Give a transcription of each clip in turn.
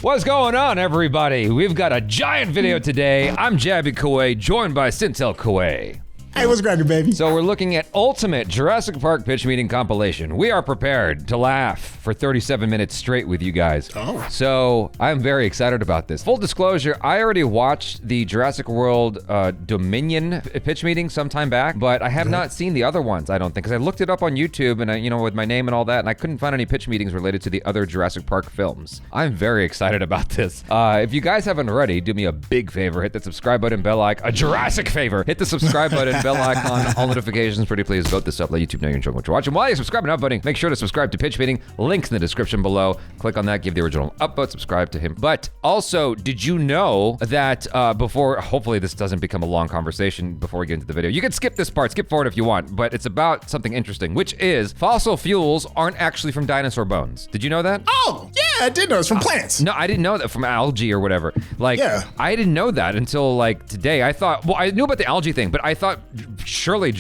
What's going on, everybody? We've got a giant video today. I'm Jabby Kouay, joined by SYNTELL Kouay. Hey, what's cracking, baby? So we're looking at ultimate Jurassic Park pitch meeting compilation. We are prepared to laugh for 37 minutes straight with you guys. Oh. So I'm very excited about this. Full disclosure, I already watched the Jurassic World Dominion pitch meeting sometime back, but I have not seen the other ones, I don't think, because I looked it up on YouTube and I, with my name and all that, and I couldn't find any pitch meetings related to the other Jurassic Park films. I'm very excited about this. If you guys haven't already, do me a big favor, hit the subscribe button, bell icon, a Jurassic favor, hit the subscribe button, bell icon, all notifications, pretty please vote this up, let YouTube know you're enjoying what you're watching. While you're subscribing and upvoting, make sure to subscribe to Pitch Meeting, links in the description below. Click on that, give the original upvote, subscribe to him. But also, did you know that before, hopefully this doesn't become a long conversation before we get into the video, you can skip this part, skip forward if you want, but it's about something interesting, which is fossil fuels aren't actually from dinosaur bones. Did you know that? Oh, yeah, I did know. It's from plants. No, I didn't know that, from algae or whatever. Yeah. I didn't know that until today. I thought, well, I knew about the algae thing, but I thought surely,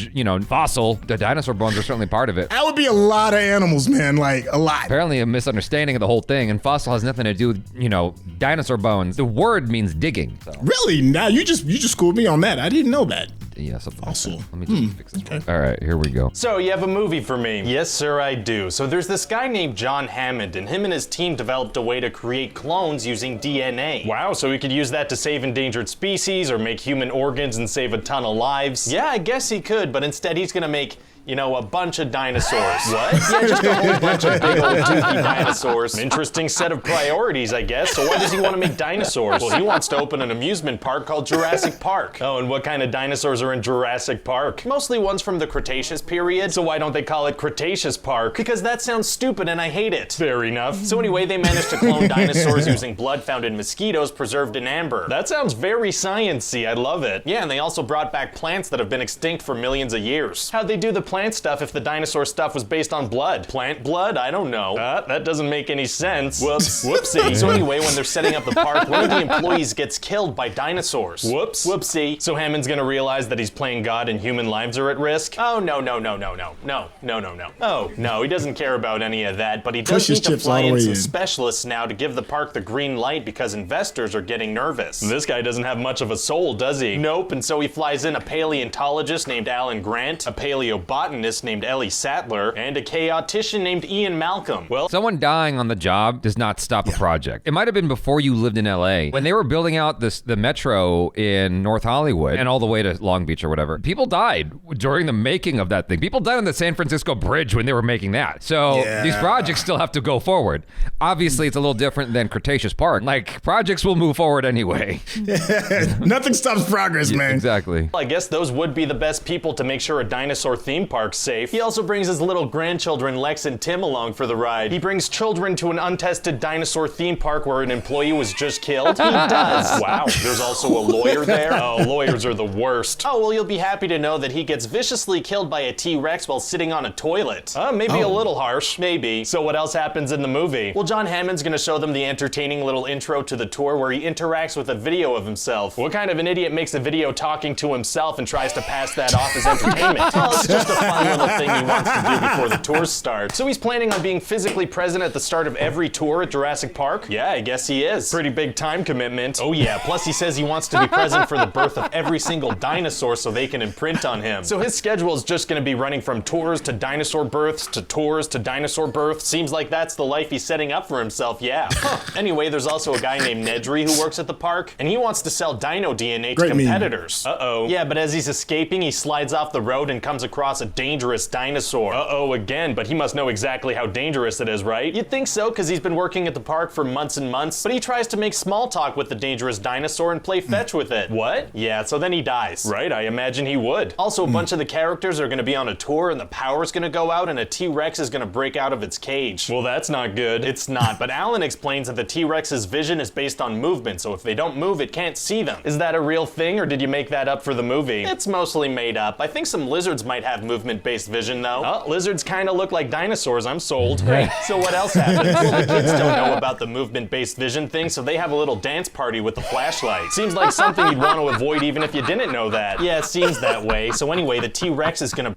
fossil, the dinosaur bones are certainly part of it. That would be a lot of animals, man, a lot. Apparently a misunderstanding of the whole thing, and fossil has nothing to do with, dinosaur bones. The word means digging. So. Really? Now you just schooled me on that. I didn't know that. Yeah, something Fossil. like that. Let me just fix this one. All right, here we go. So you have a movie for me? Yes, sir, I do. So there's this guy named John Hammond, and him and his team developed a way to create clones using DNA. Wow, so we could use that to save endangered species or make human organs and save a ton of lives? Yeah, I guess he could, but instead he's gonna make a bunch of dinosaurs. What? Yeah, just a whole bunch of big old toothy dinosaurs. An interesting set of priorities, I guess. So why does he want to make dinosaurs? Well, he wants to open an amusement park called Jurassic Park. Oh, and what kind of dinosaurs are in Jurassic Park? Mostly ones from the Cretaceous period. So why don't they call it Cretaceous Park? Because that sounds stupid and I hate it. Fair enough. So anyway, they managed to clone dinosaurs using blood found in mosquitoes preserved in amber. That sounds very science-y. I love it. Yeah, and they also brought back plants that have been extinct for millions of years. How'd they do the plant stuff if the dinosaur stuff was based on blood? Plant blood? I don't know. That doesn't make any sense. Whoops. Whoopsie. So anyway, when they're setting up the park, one of the employees gets killed by dinosaurs. Whoops. Whoopsie. So Hammond's gonna realize that he's playing God and human lives are at risk? Oh, no. Oh, no, he doesn't care about any of that, but he does need to fly in some specialists now to give the park the green light because investors are getting nervous. This guy doesn't have much of a soul, does he? Nope, and so he flies in a paleontologist named Alan Grant, a paleobotanist named Ellie Sattler, and a chaotician named Ian Malcolm. Well, someone dying on the job does not stop a project. It might have been before you lived in LA. When they were building out the metro in North Hollywood and all the way to Long Beach or whatever, people died during the making of that thing. People died on the San Francisco Bridge when they were making that. So these projects still have to go forward. Obviously, it's a little different than Cretaceous Park. Projects will move forward anyway. Nothing stops progress, man. Exactly. I guess those would be the best people to make sure a dinosaur theme park's safe. He also brings his little grandchildren Lex and Tim along for the ride. He brings children to an untested dinosaur theme park where an employee was just killed. He does. Wow, there's also a lawyer there. Oh, lawyers are the worst. Oh, well, you'll be happy to know that he gets viciously killed by a T-Rex while sitting on a toilet. Maybe a little harsh, maybe. So what else happens in the movie? Well, John Hammond's gonna show them the entertaining little intro to the tour where he interacts with a video of himself. What kind of an idiot makes a video talking to himself and tries to pass that off as entertainment? Well, it's just a fun little thing he wants to do before the tours start. So he's planning on being physically present at the start of every tour at Jurassic Park? Yeah, I guess he is. Pretty big time commitment. Oh yeah, plus he says he wants to be present for the birth of every single dinosaur so they can imprint on him. So his schedule is just gonna be running from tours to dinosaur births to tours to dinosaur births. Seems like that's the life he's setting up for himself, yeah. Anyway, there's also a guy named Nedry who works at the park, and he wants to sell dino DNA to competitors. Uh-oh. Yeah, but as he's escaping, he slides off the road and comes across a dangerous dinosaur. Uh-oh again, but he must know exactly how dangerous it is, right? You'd think so, because he's been working at the park for months and months, but he tries to make small talk with the dangerous dinosaur and play fetch with it. What? Yeah, so then he dies. Right, I imagine he would. Also, a bunch of the characters are gonna be on a tour and the power's gonna go out and a T-Rex is gonna break out of its cage. Well, that's not good. It's not, but Alan explains that the T-Rex's vision is based on movement, so if they don't move, it can't see them. Is that a real thing, or did you make that up for the movie? It's mostly made up. I think some lizards might have movement-based vision, though. Oh, lizards kinda look like dinosaurs, I'm sold. Great, so what else happens? Well, the kids don't know about the movement-based vision thing, so they have a little dance party with the flashlight. Seems like something you'd want to avoid even if you didn't know that. Yeah, it seems that way. So anyway, the T-Rex is gonna...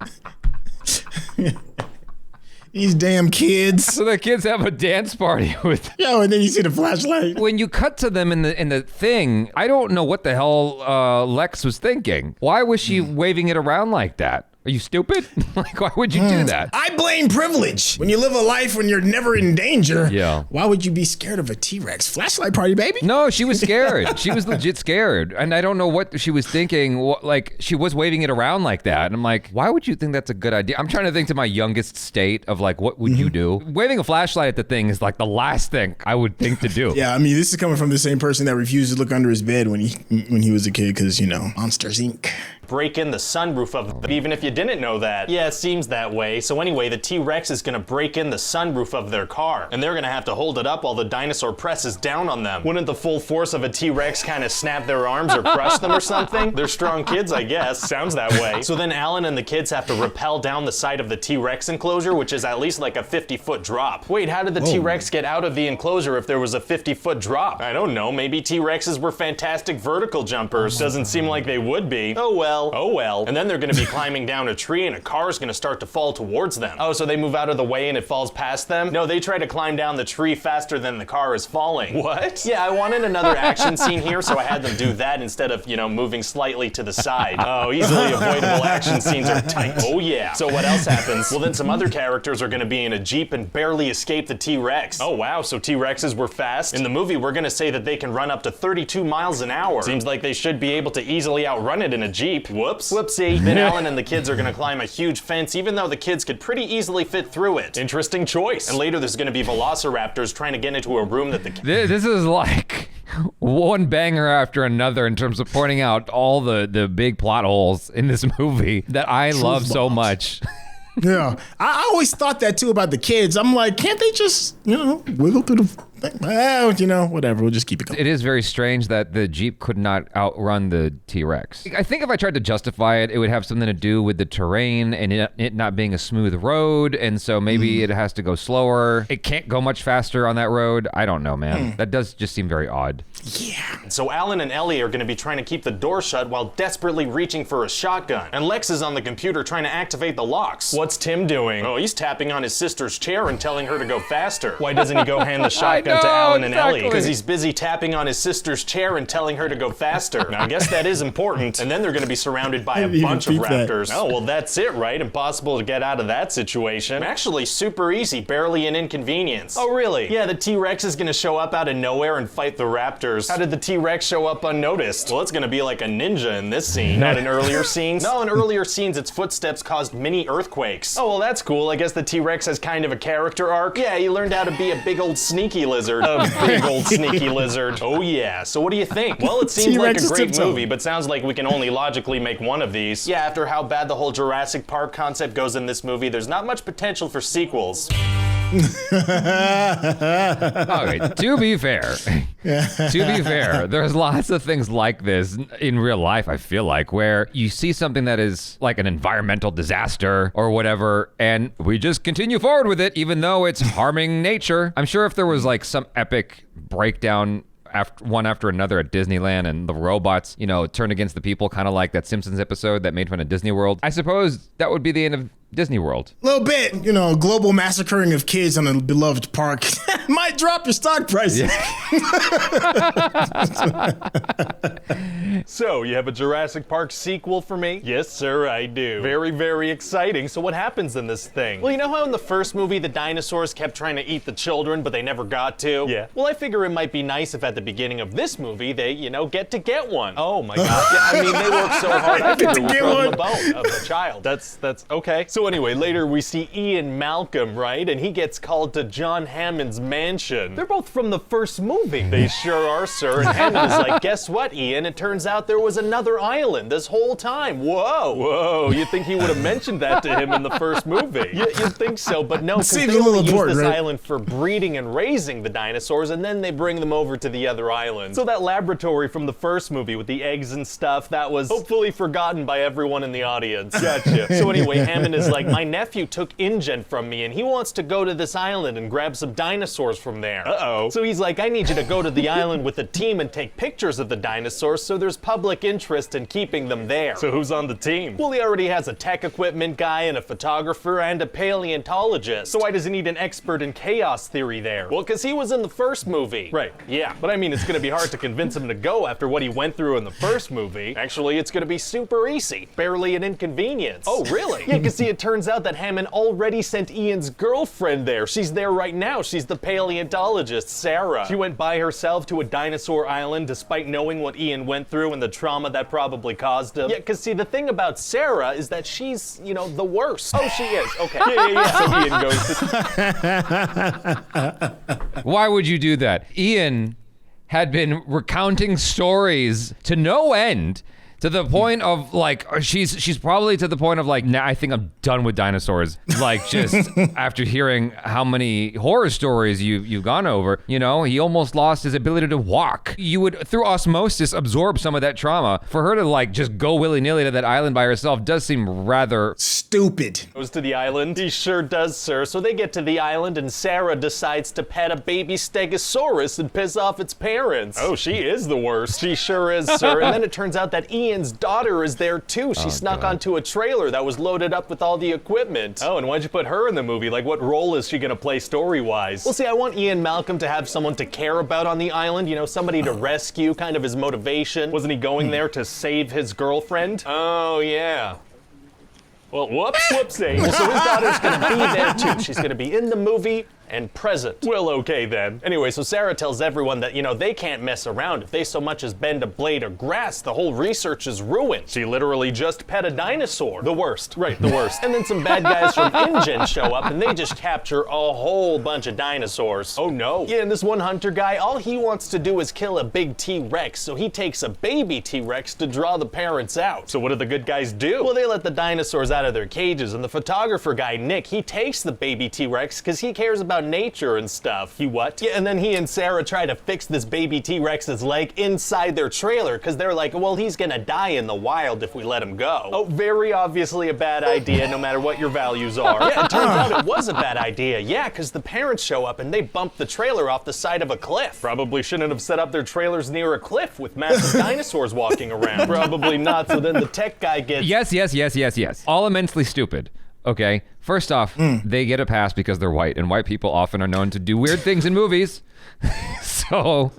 These damn kids. So the kids have a dance party with. Yo, and then you see the flashlight. When you cut to them in the thing, I don't know what the hell Lex was thinking. Why was she waving it around like that? Are you stupid? Like, why would you do that? I blame privilege. When you live a life when you're never in danger, Yeah. why would you be scared of a T-Rex? Flashlight party, baby? No, she was scared. She was legit scared. And I don't know what she was thinking. Like, she was waving it around like that. And I'm like, why would you think that's a good idea? I'm trying to think to my youngest state of like, what would you do? Waving a flashlight at the thing is like the last thing I would think to do. Yeah, I mean, this is coming from the same person that refused to look under his bed when he was a kid because, you know, Monsters, Inc. Break in the sunroof of the, even if you didn't know that. Yeah, it seems that way. So anyway, the T-Rex is gonna break in the sunroof of their car, and they're gonna have to hold it up while the dinosaur presses down on them. Wouldn't the full force of a T-Rex kind of snap their arms or crush them or something? They're strong kids, I guess. Sounds that way. So then Alan and the kids have to rappel down the side of the T-Rex enclosure, which is at least like a 50-foot drop. Wait, how did the T-Rex get out of the enclosure if there was a 50-foot drop? I don't know, maybe T-Rexes were fantastic vertical jumpers. Doesn't seem like they would be. Oh well. Oh well. And then they're gonna be climbing down a tree and a car's gonna start to fall towards them. Oh, so they move out of the way and it falls past them? No, they try to climb down the tree faster than the car is falling. What? Yeah, I wanted another action scene here, so I had them do that instead of, you know, moving slightly to the side. Oh, easily avoidable action scenes are tight. Oh yeah. So what else happens? Well, then some other characters are gonna be in a Jeep and barely escape the T-Rex. Oh wow, so T-Rexes were fast? In the movie, we're gonna say that they can run up to 32 miles an hour. Seems like they should be able to easily outrun it in a Jeep. Whoops. Whoopsie. Then Alan and the kids are gonna climb a huge fence, even though the kids could pretty easily fit through it. Interesting choice. And later there's gonna be velociraptors trying to get into a room that the This is like one banger after another in terms of pointing out all the big plot holes in this movie that I love so much. Yeah, I always thought that too about the kids. I'm like, can't they just, you know, wiggle through the thing? Well, you know, whatever, we'll just keep it going. It is very strange that the Jeep could not outrun the T-Rex. I think if I tried to justify it, it would have something to do with the terrain and it not being a smooth road, and so maybe it has to go slower. It can't go much faster on that road. I don't know, man. That does just seem very odd. Yeah. So Alan and Ellie are gonna be trying to keep the door shut while desperately reaching for a shotgun. And Lex is on the computer trying to activate the locks. What's Tim doing? Oh, he's tapping on his sister's chair and telling her to go faster. Why doesn't he go hand the shotgun to Alan and Ellie? Because he's busy tapping on his sister's chair and telling her to go faster. Now I guess that is important. And then they're gonna be surrounded by a bunch of raptors. Oh, well that's it, right? Impossible to get out of that situation. Actually, super easy, barely an inconvenience. Oh really? Yeah, the T-Rex is gonna show up out of nowhere and fight the raptors. How did the T-Rex show up unnoticed? Well, it's gonna be like a ninja in this scene. Not in earlier scenes. No, in earlier scenes, its footsteps caused mini earthquakes. Oh, well, that's cool. I guess the T-Rex has kind of a character arc. Yeah, he learned how to be a big old sneaky lizard. A big old sneaky lizard. Oh yeah, so what do you think? Well, it seems like a great movie, but sounds like we can only logically make one of these. Yeah, after how bad the whole Jurassic Park concept goes in this movie, there's not much potential for sequels. Okay, to be fair, there's lots of things like this in real life, I feel like, where you see something that is like an environmental disaster or whatever, and we just continue forward with it, even though it's harming nature. I'm sure if there was like some epic breakdown one after another at Disneyland and the robots, you know, turn against the people, kind of like that Simpsons episode that made fun of Disney World, I suppose that would be the end of Disney World. A little bit, you know, global massacring of kids on a beloved park might drop your stock prices. Yeah. So, you have a Jurassic Park sequel for me? Yes, sir, I do. Very, very exciting. So what happens in this thing? Well, you know how in the first movie the dinosaurs kept trying to eat the children, but they never got to? Yeah. Well, I figure it might be nice if at the beginning of this movie they, you know, get one. Oh my god. Yeah, I mean, they work so hard, I figure we'll throw them a bone of the child. That's okay. So anyway, later we see Ian Malcolm, right? And he gets called to John Hammond's mansion. They're both from the first movie. They sure are, sir. And Hammond is like, guess what, Ian? It turns out there was another island this whole time. Whoa, you'd think he would have mentioned that to him in the first movie. You'd think so, but no, because they only use this island for breeding and raising the dinosaurs, and then they bring them over to the other island. So that laboratory from the first movie with the eggs and stuff, that was hopefully forgotten by everyone in the audience. Gotcha. So anyway, Hammond is He's like, my nephew took InGen from me and he wants to go to this island and grab some dinosaurs from there. Uh-oh. So he's like, I need you to go to the island with a team and take pictures of the dinosaurs so there's public interest in keeping them there. So who's on the team? Well, he already has a tech equipment guy and a photographer and a paleontologist. So why does he need an expert in chaos theory there? Well, because he was in the first movie. Right, yeah. But I mean, it's gonna be hard to convince him to go after what he went through in the first movie. Actually, it's gonna be super easy. Barely an inconvenience. Oh, really? Yeah, because see, it turns out that Hammond already sent Ian's girlfriend there. She's there right now. She's the paleontologist, Sarah. She went by herself to a dinosaur island despite knowing what Ian went through and the trauma that probably caused him. Yeah, because see, the thing about Sarah is that she's, you know, the worst. Oh, she is. Okay. Yeah. So Ian goes to... Why would you do that? Ian had been recounting stories to no end, to the point of like, she's probably to the point of like, nah, I think I'm done with dinosaurs. Like, just after hearing how many horror stories you've gone over, you know, he almost lost his ability to walk. You would, through osmosis, absorb some of that trauma. For her to like just go willy-nilly to that island by herself does seem rather stupid. Goes to the island? He sure does, sir. So they get to the island and Sarah decides to pet a baby stegosaurus and piss off its parents. Oh, she is the worst. She sure is, sir. And then it turns out that Ian's daughter is there too. She snuck onto a trailer that was loaded up with all the equipment. Oh, and why'd you put her in the movie? Like, what role is she gonna play story-wise? Well, see, I want Ian Malcolm to have someone to care about on the island, you know, somebody to rescue, kind of his motivation. Wasn't he going there to save his girlfriend? Oh, yeah. Well, whoopsie. Well, so his daughter's gonna be there too. She's gonna be in the movie and present. Well, okay then. Anyway, so Sarah tells everyone that, you know, they can't mess around. If they so much as bend a blade of grass, the whole research is ruined. She literally just pet a dinosaur. The worst. Right, the worst. And then some bad guys from InGen show up and they just capture a whole bunch of dinosaurs. Oh no. Yeah, and this one hunter guy, all he wants to do is kill a big T-Rex, so he takes a baby T-Rex to draw the parents out. So what do the good guys do? Well, they let the dinosaurs out of their cages, and the photographer guy, Nick, he takes the baby T-Rex because he cares about nature and stuff. He what? Yeah, and then he and Sarah try to fix this baby T-Rex's leg inside their trailer because they're like, well, he's gonna die in the wild if we let him go. Oh, very obviously a bad idea, no matter what your values are. Yeah, it turns out it was a bad idea. Yeah, because the parents show up and they bump the trailer off the side of a cliff. Probably shouldn't have set up their trailers near a cliff with massive dinosaurs walking around. Probably not, so then the tech guy gets... Yes. All immensely stupid. Okay, first off, they get a pass because they're white, and white people often are known to do weird things in movies. So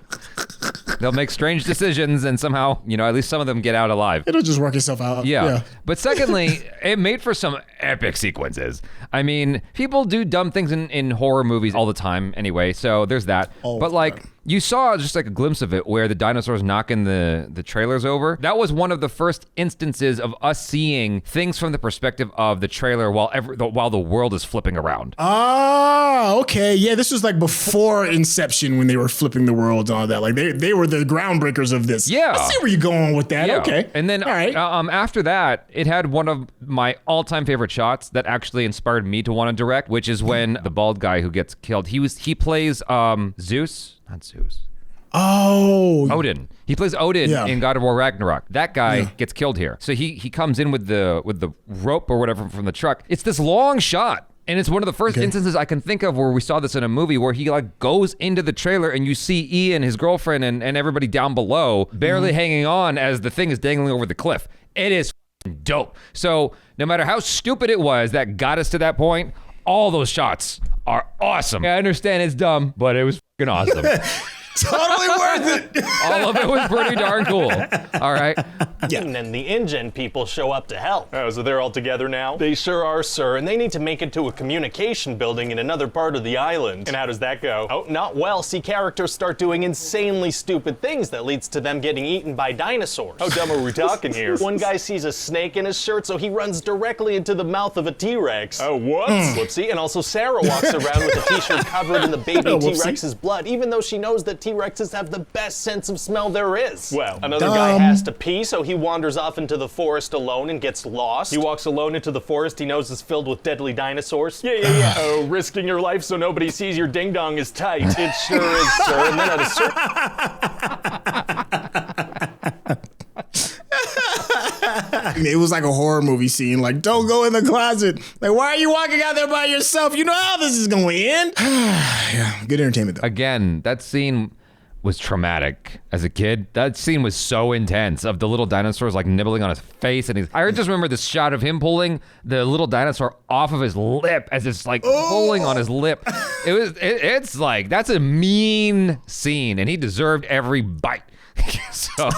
they'll make strange decisions, and somehow, you know, at least some of them get out alive. It'll just work itself out. Yeah. But secondly, it made for some epic sequences. I mean, people do dumb things in horror movies all the time anyway, so there's that. But like, you saw just like a glimpse of it where the dinosaurs knocking the trailers over. That was one of the first instances of us seeing things from the perspective of the trailer while the world is flipping around. Ah, okay. Yeah, this was like before Inception when they were flipping the world and all that. Like they were the groundbreakers of this. Yeah. I see where you're going with that. Yeah. Okay. And then all right. After that, it had one of my all-time favorite shots that actually inspired me to want to direct, which is when the bald guy who gets killed, he plays Zeus. Not Zeus. Oh. Odin. He plays Odin in God of War Ragnarok. That guy gets killed here. So he comes in with the rope or whatever from the truck. It's this long shot. And it's one of the first instances I can think of where we saw this in a movie where he like goes into the trailer and you see Ian, his girlfriend, and everybody down below barely hanging on as the thing is dangling over the cliff. It is dope. So no matter how stupid it was that got us to that point, all those shots are awesome. I understand it's dumb, but it was fucking awesome. Totally worth it. All of it was pretty darn cool. All right. Yeah. And then the InGen people show up to help. Oh, so they're all together now? They sure are, sir, and they need to make it to a communication building in another part of the island. And how does that go? Oh, not well. See, characters start doing insanely stupid things that leads to them getting eaten by dinosaurs. How dumb are we talking here? One guy sees a snake in his shirt, so he runs directly into the mouth of a T-Rex. Oh, what? Whoopsie. And also Sarah walks around with a t-shirt covered in the baby T-Rex's blood, even though she knows that T-Rexes have the best sense of smell there is. Well, another guy has to pee, so he wanders off into the forest alone and gets lost. He walks alone into the forest he knows is filled with deadly dinosaurs. Yeah. Oh, risking your life so nobody sees your ding-dong is tight. It sure is, sir. And then at a certain... It was like a horror movie scene. Like, don't go in the closet. Like, why are you walking out there by yourself? You know how this is going to end. Yeah, good entertainment, though. Again, that scene was traumatic as a kid. That scene was so intense of the little dinosaurs like nibbling on his face, and I just remember this shot of him pulling the little dinosaur off of his lip as it's like pulling on his lip. It's like, that's a mean scene, and he deserved every bite. So,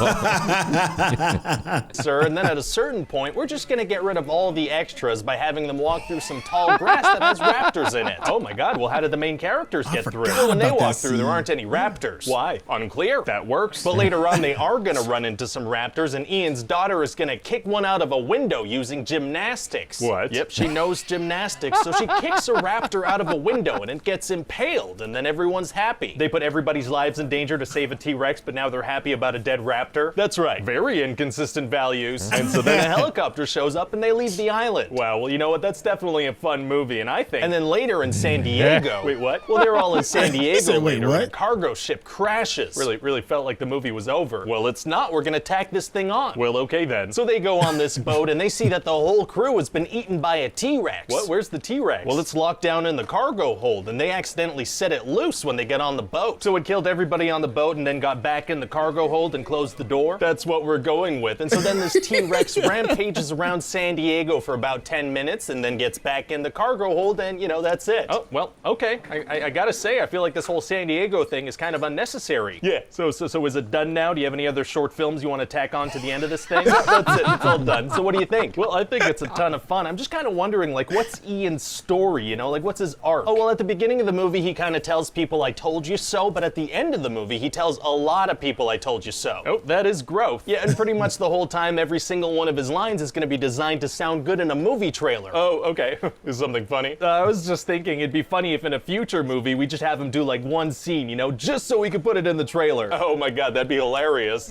sir, and then at a certain point, we're just gonna get rid of all the extras by having them walk through some tall grass that has raptors in it. Oh my God, well how did the main characters get through? Well, when they walk through, there aren't any raptors. Why? Unclear. That works. But later on, they are gonna run into some raptors, and Ian's daughter is gonna kick one out of a window using gymnastics. What? Yep, she knows gymnastics, so she kicks a raptor out of a window, and it gets impaled, and then everyone's happy. They put everybody's lives in danger to save a T-Rex, but now they're happy about a dead raptor? That's right. Very inconsistent values. And so then a helicopter shows up and they leave the island. Wow, well, you know what? That's definitely a fun movie, and I think. And then later in San Diego. Wait, what? Well, they're all in San Diego later, and a cargo ship crashes. Really felt like the movie was over. Well, it's not. We're gonna tack this thing on. Well, okay then. So they go on this boat and they see that the whole crew has been eaten by a T-Rex. What? Where's the T-Rex? Well, it's locked down in the cargo hold, and they accidentally set it loose when they get on the boat. So it killed everybody on the boat and then got back in the cargo hold and closed the door. That's what we're going with. And so then this T-Rex rampages around San Diego for about 10 minutes and then gets back in the cargo hold, and you know, that's it. Oh, well, okay. I gotta say, I feel like this whole San Diego thing is kind of unnecessary. Yeah, so is it done now? Do you have any other short films you want to tack on to the end of this thing? That's it, it's all done. So what do you think? Well, I think it's a ton of fun. I'm just kind of wondering, like, what's Ian's story, you know? Like, what's his arc? Oh, well, at the beginning of the movie, he kind of tells people, I told you so, but at the end of the movie, he tells a lot of people, I told you so. Oh, that is growth. Yeah, and pretty much the whole time, every single one of his lines is going to be designed to sound good in a movie trailer. Oh, okay. Is something funny? I was just thinking it'd be funny if in a future movie, we just have him do like one scene, you know, just so we could put it in the trailer. Oh my God, that'd be hilarious.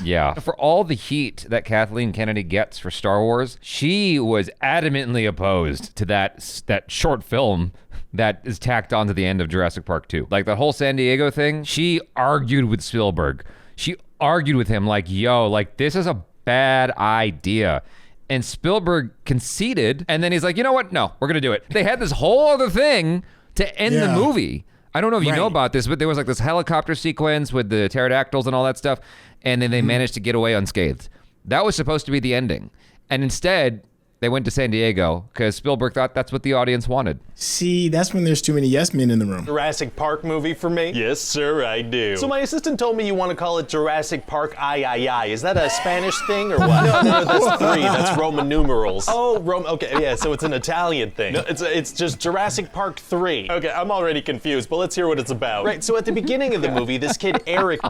Yeah. For all the heat that Kathleen Kennedy gets for Star Wars, she was adamantly opposed to that short film that is tacked onto the end of Jurassic Park 2. Like the whole San Diego thing, she argued with Spielberg. She argued with him like, yo, like this is a bad idea. And Spielberg conceded, and then he's like, you know what? No, we're gonna do it. They had this whole other thing to end the movie. I don't know if you know about this, but there was like this helicopter sequence with the pterodactyls and all that stuff, and then they managed to get away unscathed. That was supposed to be the ending. And instead, they went to San Diego because Spielberg thought that's what the audience wanted. See, that's when there's too many yes men in the room. Jurassic Park movie for me? Yes, sir, I do. So my assistant told me you want to call it Jurassic Park I. Is that a Spanish thing or what? No, that's 3. That's Roman numerals. Oh, okay, yeah, so it's an Italian thing. No, it's just Jurassic Park 3. Okay, I'm already confused, but let's hear what it's about. Right, so at the beginning of the movie, this kid Eric...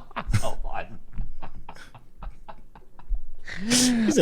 Oh, what? That's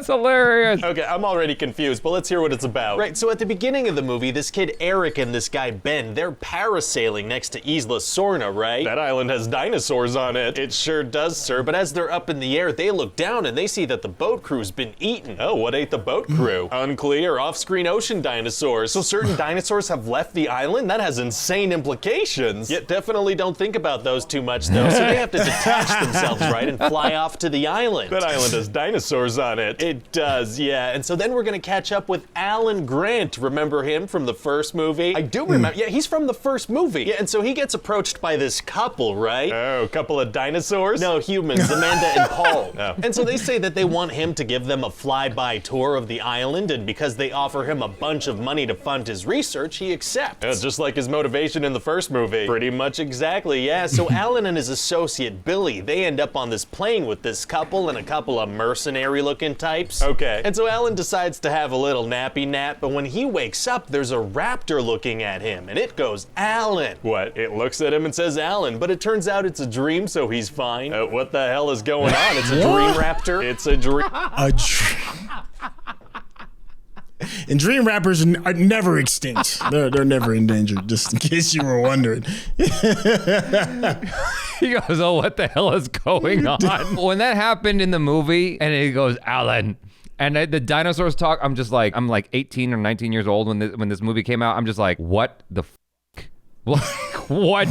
hilarious. Okay, I'm already confused, but let's hear what it's about. Right, so at the beginning of the movie, this kid Eric and this guy Ben, they're parasailing next to Isla Sorna, right? That island has dinosaurs on it. It sure does, sir, but as they're up in the air, they look down and they see that the boat crew's been eaten. Oh, what ate the boat crew? Unclear, off-screen ocean dinosaurs. So certain dinosaurs have left the island? That has insane implications. Yet definitely don't think about those too much, though, so they have to detach themselves, right, and fly off to the island. That island has dinosaurs on it. It does, yeah. And so then we're gonna catch up with Alan Grant. Remember him from the first movie? I do remember. Yeah, he's from the first movie. Yeah, and so he gets approached by this couple, right? Oh, couple of dinosaurs? No, humans, Amanda and Paul. Oh. And so they say that they want him to give them a fly-by tour of the island, and because they offer him a bunch of money to fund his research, he accepts. Yeah, just like his motivation in the first movie. Pretty much exactly, yeah. So Alan and his associate Billy, they end up on this plane with this couple and a couple of mercenary-looking types. Okay. And so Alan decides to have a little nappy nap, but when he wakes up, there's a raptor looking at him, and it goes, Alan. What? It looks at him and says Alan, but it turns out it's a dream, so he's fine. What the hell is going on? It's a dream raptor? It's a dream. A dream. And dream rappers are never extinct. They're never endangered, just in case you were wondering. He goes, oh, what the hell is going on? When that happened in the movie, and he goes, Alan, and the dinosaurs talk, I'm like 18 or 19 years old when this movie came out. I'm just like, what the f***? What?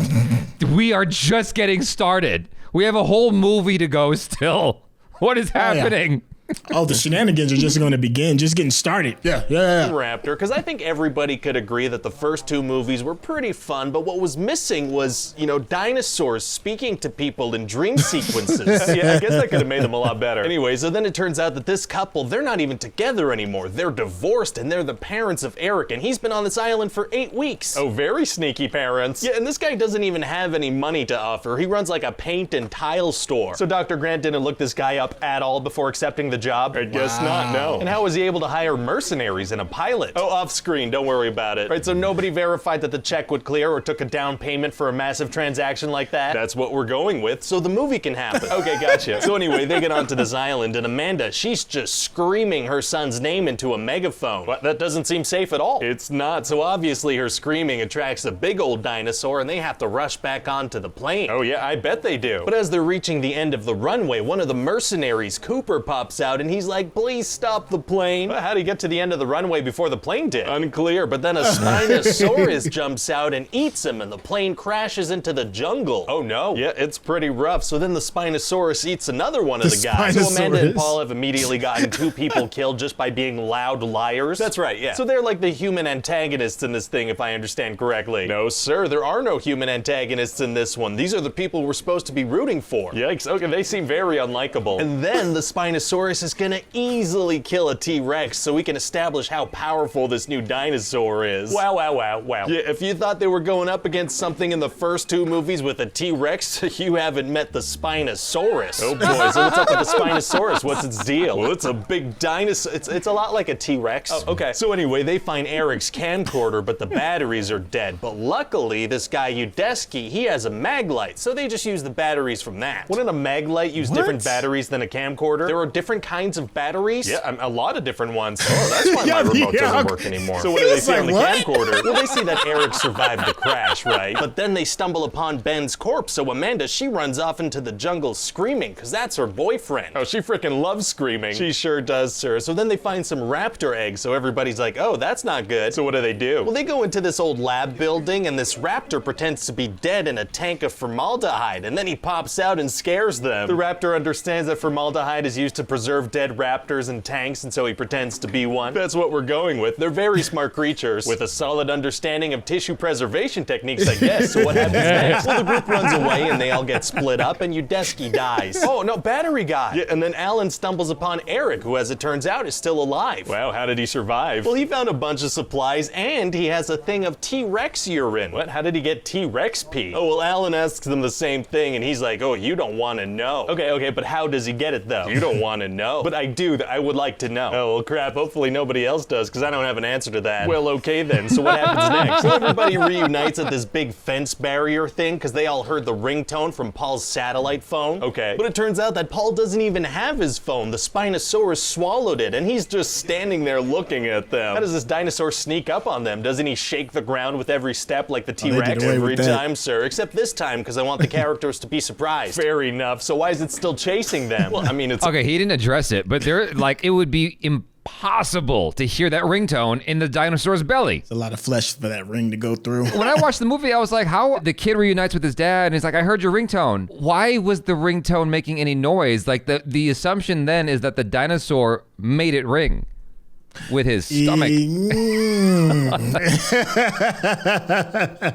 We are just getting started. We have a whole movie to go still. What is happening? Oh, the shenanigans are just going to begin, just getting started. Yeah. Raptor, because I think everybody could agree that the first two movies were pretty fun, but what was missing was, dinosaurs speaking to people in dream sequences. Yeah, I guess that could have made them a lot better. Anyway, so then it turns out that this couple, they're not even together anymore. They're divorced, and they're the parents of Eric, and he's been on this island for 8 weeks. Oh, very sneaky parents. Yeah, and this guy doesn't even have any money to offer. He runs like a paint and tile store. So Dr. Grant didn't look this guy up at all before accepting the job? I guess not, no. And how was he able to hire mercenaries and a pilot? Oh, off screen, don't worry about it. Right, so nobody verified that the check would clear or took a down payment for a massive transaction like that? That's what we're going with, so the movie can happen. Okay, gotcha. So anyway, they get onto this island, and Amanda, she's just screaming her son's name into a megaphone. What? That doesn't seem safe at all. It's not, so obviously her screaming attracts a big old dinosaur, and they have to rush back onto the plane. Oh yeah, I bet they do. But as they're reaching the end of the runway, one of the mercenaries, Cooper, pops out, and he's like, please stop the plane. Well, how'd he get to the end of the runway before the plane did? Unclear, but then a Spinosaurus jumps out and eats him, and the plane crashes into the jungle. Oh no. Yeah, it's pretty rough. So then the Spinosaurus eats another one of the guys. So Amanda and Paul have immediately gotten 2 people killed just by being loud liars. That's right, yeah. So they're like the human antagonists in this thing, if I understand correctly. No, sir, there are no human antagonists in this one. These are the people we're supposed to be rooting for. Yikes, okay, they seem very unlikable. And then the Spinosaurus is gonna easily kill a T-Rex so we can establish how powerful this new dinosaur is. Wow. Yeah, if you thought they were going up against something in the first 2 movies with a T-Rex, you haven't met the Spinosaurus. Oh boy, so what's up with the Spinosaurus? What's its deal? Well, it's a big dinosaur. It's a lot like a T-Rex. Oh, okay. So anyway, they find Eric's camcorder, but the batteries are dead. But luckily, this guy Udesky, he has a maglite, so they just use the batteries from that. Wouldn't a maglite use different batteries than a camcorder? There are different kinds of batteries? Yeah, a lot of different ones. Oh, that's why my remote doesn't work anymore. So what do they see on the camcorder? Well, they see that Eric survived the crash, right? But then they stumble upon Ben's corpse, so Amanda, she runs off into the jungle screaming, because that's her boyfriend. Oh, she freaking loves screaming. She sure does, sir. So then they find some raptor eggs, so everybody's like, oh, that's not good. So what do? Well, they go into this old lab building, and this raptor pretends to be dead in a tank of formaldehyde, and then he pops out and scares them. The raptor understands that formaldehyde is used to preserve dead raptors in tanks, and so he pretends to be one. That's what we're going with. They're very smart creatures with a solid understanding of tissue preservation techniques, I guess. So what happens next? Well, the group runs away and they all get split up and Udesky dies. Oh, no, battery guy. Yeah, and then Alan stumbles upon Eric, who, as it turns out, is still alive. Wow, how did he survive? Well, he found a bunch of supplies and he has a thing of T-Rex urine. What? How did he get T-Rex pee? Oh, well, Alan asks them the same thing and he's like, oh, you don't want to know. Okay, but how does he get it, though? You don't want to know. But I do. I would like to know. Oh, well, crap. Hopefully nobody else does, because I don't have an answer to that. Well, okay then. So what happens next? So everybody reunites at this big fence barrier thing, because they all heard the ringtone from Paul's satellite phone. Okay. But it turns out that Paul doesn't even have his phone. The Spinosaurus swallowed it, and he's just standing there looking at them. How does this dinosaur sneak up on them? Doesn't he shake the ground with every step like the T-Rex? Every time, sir. Except this time, because I want the characters to be surprised. Fair enough. So why is it still chasing them? Well, I mean, it's... Okay, he didn't address it, but there, like, it would be impossible to hear that ringtone in the dinosaur's belly. It's a lot of flesh for that ring to go through. When I watched the movie, I was like, how? The kid reunites with his dad, and he's like, I heard your ringtone. Why was the ringtone making any noise? Like, the assumption then is that the dinosaur made it ring with his stomach.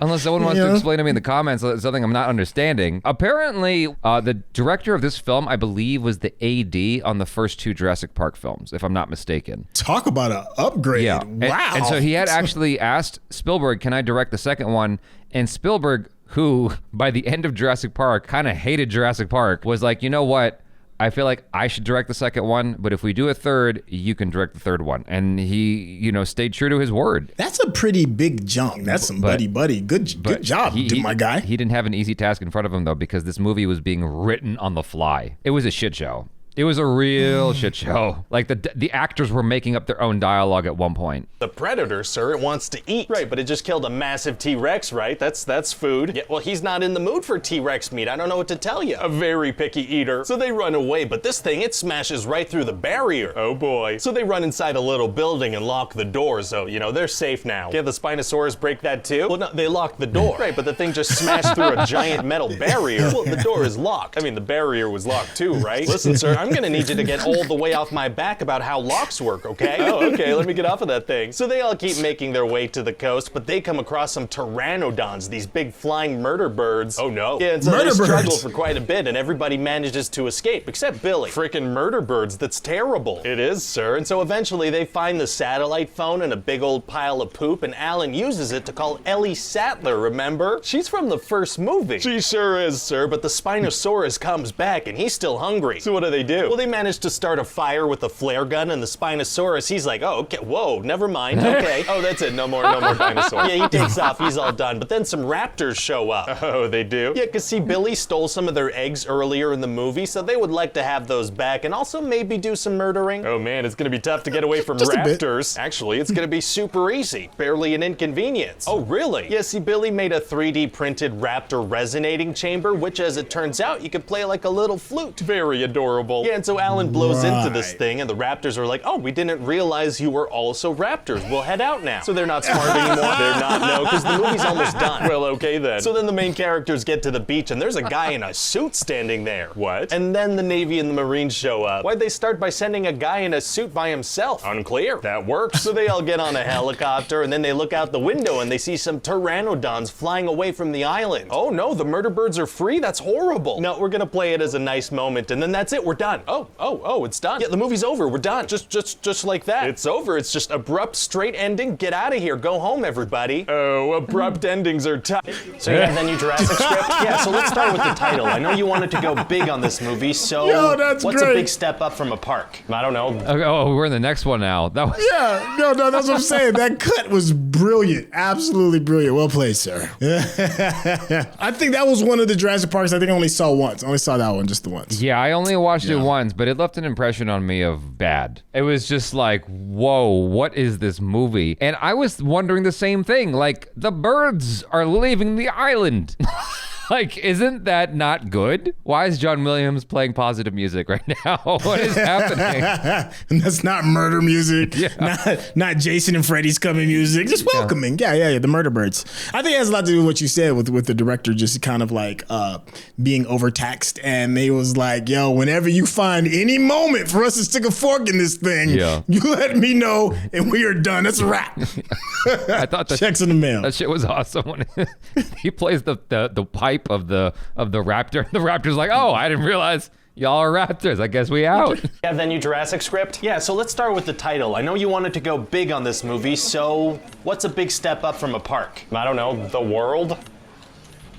Unless someone wants to explain to me in the comments something I'm not understanding. Apparently, the director of this film, I believe, was the AD on the first 2 Jurassic Park films, if I'm not mistaken. Talk about an upgrade. Yeah. Wow. And so he had actually asked Spielberg, can I direct the second one? And Spielberg, who by the end of Jurassic Park kind of hated Jurassic Park, was like, you know what? I feel like I should direct the second one, but if we do a third, you can direct the third one. And he, stayed true to his word. That's a pretty big jump. That's some buddy. Good job, my guy. He didn't have an easy task in front of him, though, because this movie was being written on the fly. It was a shit show. It was a real shit show. Like the actors were making up their own dialogue at one point. The predator, sir, it wants to eat. Right, but it just killed a massive T-Rex, right? That's food. Yeah, well, he's not in the mood for T-Rex meat. I don't know what to tell you. A very picky eater. So they run away, but this thing, it smashes right through the barrier. Oh boy. So they run inside a little building and lock the door, so, you know, they're safe now. Yeah, the Spinosaurus break that too? Well, no, they locked the door. Right, but the thing just smashed through a giant metal barrier. Well, the door is locked. I mean, the barrier was locked too, right? Listen, sir, I'm gonna need you to get all the way off my back about how locks work, okay? Oh, okay, let me get off of that thing. So they all keep making their way to the coast, but they come across some pteranodons, these big flying murder birds. Oh no. Yeah, and so they struggle for quite a bit, and everybody manages to escape, except Billy. Frickin' murder birds, that's terrible. It is, sir. And so eventually they find the satellite phone in a big old pile of poop, and Alan uses it to call Ellie Sattler, remember? She's from the first movie. She sure is, sir, but the Spinosaurus comes back, and he's still hungry. So what do? Well, they manage to start a fire with a flare gun, and the Spinosaurus, he's like, oh, okay, whoa, never mind, okay. Oh, that's it, no more dinosaurs. Yeah, he takes off, he's all done, but then some raptors show up. Oh, they do? Yeah, because see, Billy stole some of their eggs earlier in the movie, so they would like to have those back, and also maybe do some murdering. Oh man, it's gonna be tough to get away from raptors. Actually, it's gonna be super easy, barely an inconvenience. Oh, really? Yeah, see, Billy made a 3D printed raptor resonating chamber, which as it turns out, you could play like a little flute. Very adorable. Yeah, and so Alan blows into this thing, and the raptors are like, oh, we didn't realize you were also raptors. We'll head out now. So they're not smart anymore. They're not, no, because the movie's almost done. Well, okay then. So then the main characters get to the beach, and there's a guy in a suit standing there. What? And then the Navy and the Marines show up. Why'd they start by sending a guy in a suit by himself? Unclear. That works. So they all get on a helicopter, and then they look out the window, and they see some pteranodons flying away from the island. Oh no, the murder birds are free? That's horrible. No, we're gonna play it as a nice moment, and then that's it, we're done. Oh, it's done. Yeah, the movie's over, we're done. Just like that. It's over, it's just abrupt, straight ending, get out of here, go home, everybody. Oh, abrupt endings are tough. So you have the new Jurassic script? Yeah, so let's start with the title. I know you wanted to go big on this movie, so what's a big step up from a park? I don't know. Oh, we're in the next one now. That was... Yeah, no, that's what I'm saying. That cut was brilliant, absolutely brilliant. Well played, sir. I think that was one of the Jurassic Parks I think I only saw once. I only saw that one just the once. Yeah, I only watched it once, but it left an impression on me of bad. It was just like, whoa, what is this movie? And I was wondering the same thing. Like, the birds are leaving the island. Like, isn't that not good? Why is John Williams playing positive music right now? What is happening? And that's not murder music. Yeah. Not Jason and Freddy's coming music. Just welcoming. Yeah, the murder birds. I think it has a lot to do with what you said with the director just kind of like being overtaxed. And they was like, yo, whenever you find any moment for us to stick a fork in this thing, you let me know and we are done. That's a wrap. I thought checks in the mail. That shit was awesome when he plays the pipe of the raptor. The raptor's like, oh, I didn't realize y'all are raptors. I guess we out. You have the new Jurassic script? Yeah, so let's start with the title. I know you wanted to go big on this movie, so what's a big step up from a park? I don't know, the world?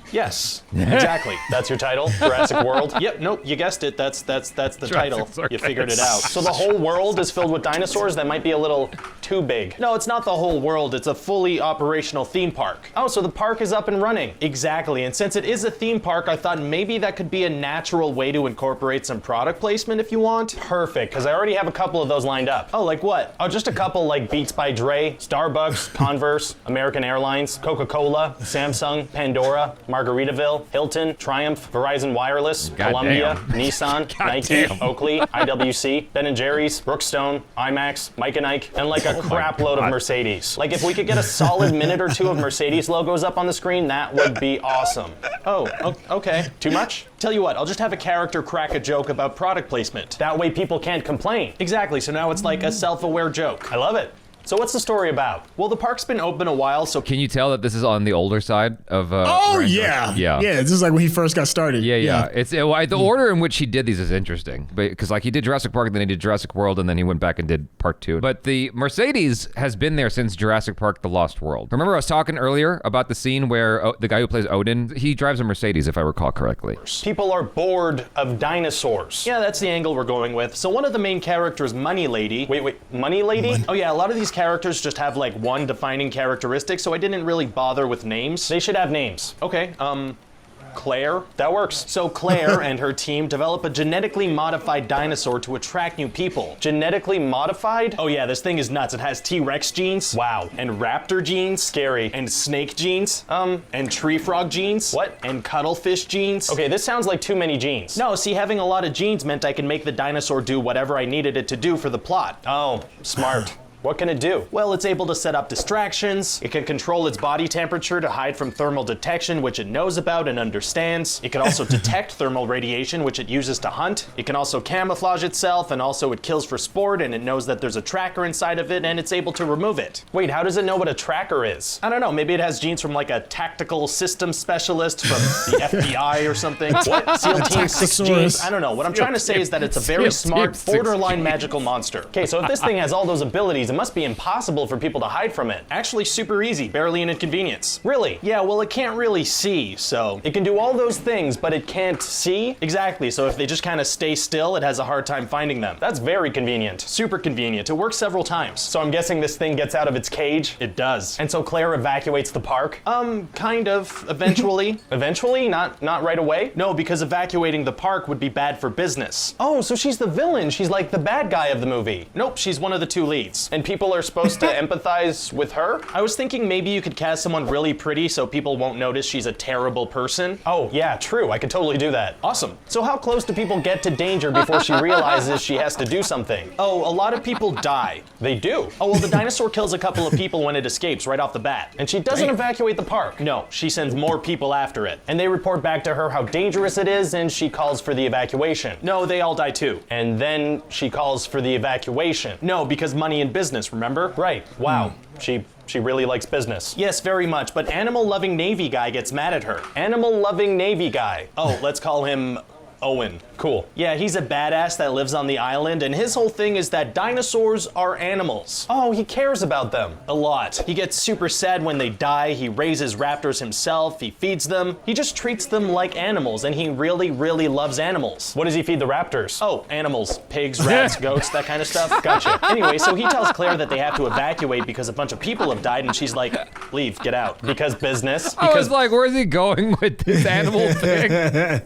Yes, exactly. That's your title, Jurassic World. Yep, nope, you guessed it. That's the title. You figured it out. So the whole world is filled with dinosaurs? That might be a little too big. No, it's not the whole world. It's a fully operational theme park. Oh, so the park is up and running. Exactly, and since it is a theme park, I thought maybe that could be a natural way to incorporate some product placement if you want. Perfect, because I already have a couple of those lined up. Oh, like what? Oh, just a couple like Beats by Dre, Starbucks, Converse, American Airlines, Coca-Cola, Samsung, Pandora, Margaritaville, Hilton, Triumph, Verizon Wireless, Columbia, Nissan, Nike, Oakley, IWC, Ben & Jerry's, Brookstone, IMAX, Mike and Ike, and like a crap load of Mercedes. Like if we could get a solid minute or two of Mercedes logos up on the screen, that would be awesome. Oh, okay. Too much? Tell you what, I'll just have a character crack a joke about product placement. That way people can't complain. Exactly, so now it's like a self-aware joke. I love it. So what's the story about? Well, the park's been open a while, so... Can you tell that this is on the older side of... Yeah, this is like when he first got started. Yeah. It's the order in which he did these is interesting. Because like he did Jurassic Park, then he did Jurassic World, and then he went back and did Part 2. But the Mercedes has been there since Jurassic Park The Lost World. Remember I was talking earlier about the scene where the guy who plays Odin, he drives a Mercedes, if I recall correctly. People are bored of dinosaurs. Yeah, that's the angle we're going with. So one of the main characters, Money Lady... Wait, Money Lady? Oh yeah, a lot of these characters just have like one defining characteristic, so I didn't really bother with names. They should have names. Okay, Claire? That works. So Claire and her team develop a genetically modified dinosaur to attract new people. Genetically modified? Oh yeah, this thing is nuts. It has T-Rex genes. Wow. And raptor genes. Scary. And snake genes. And tree frog genes. What? And cuttlefish genes. Okay, this sounds like too many genes. No, see, having a lot of genes meant I could make the dinosaur do whatever I needed it to do for the plot. Oh, smart. What can it do? Well, it's able to set up distractions. It can control its body temperature to hide from thermal detection, which it knows about and understands. It can also detect thermal radiation, which it uses to hunt. It can also camouflage itself, and also it kills for sport, and it knows that there's a tracker inside of it, and it's able to remove it. Wait, how does it know what a tracker is? I don't know, maybe it has genes from like a tactical systems specialist from the FBI or something. What? SEAL Team 6 genes? I don't know. What I'm trying to say is that it's a very smart, borderline magical monster. Okay, so if this thing has all those abilities, it must be impossible for people to hide from it. Actually super easy, barely an inconvenience. Really? Yeah, well it can't really see, so it can do all those things, but it can't see? Exactly, so if they just kind of stay still, it has a hard time finding them. That's very convenient, super convenient. It works several times. So I'm guessing this thing gets out of its cage? It does. And so Claire evacuates the park? Kind of, eventually. Eventually? Not right away? No, because evacuating the park would be bad for business. Oh, so she's the villain. She's like the bad guy of the movie. Nope, she's one of the two leads. And people are supposed to empathize with her? I was thinking maybe you could cast someone really pretty so people won't notice she's a terrible person. Oh, yeah, true. I could totally do that. Awesome. So how close do people get to danger before she realizes she has to do something? Oh, a lot of people die. They do? Oh, well, the dinosaur kills a couple of people when it escapes right off the bat. And she doesn't evacuate the park. No, she sends more people after it. And they report back to her how dangerous it is, and she calls for the evacuation. No, they all die too. And then she calls for the evacuation. No, because money and business, remember? Right. Wow. She really likes business. Yes, very much, but animal-loving Navy guy gets mad at her. Animal-loving Navy guy. Oh, let's call him Owen. Cool. Yeah, he's a badass that lives on the island, and his whole thing is that dinosaurs are animals. Oh, he cares about them a lot. He gets super sad when they die. He raises raptors himself. He feeds them. He just treats them like animals, and he really, really loves animals. What does he feed the raptors? Oh, animals. Pigs, rats, goats, that kind of stuff. Gotcha. Anyway, so he tells Claire that they have to evacuate because a bunch of people have died, and she's like, leave, get out. Because business. I was like, where's he going with this animal thing?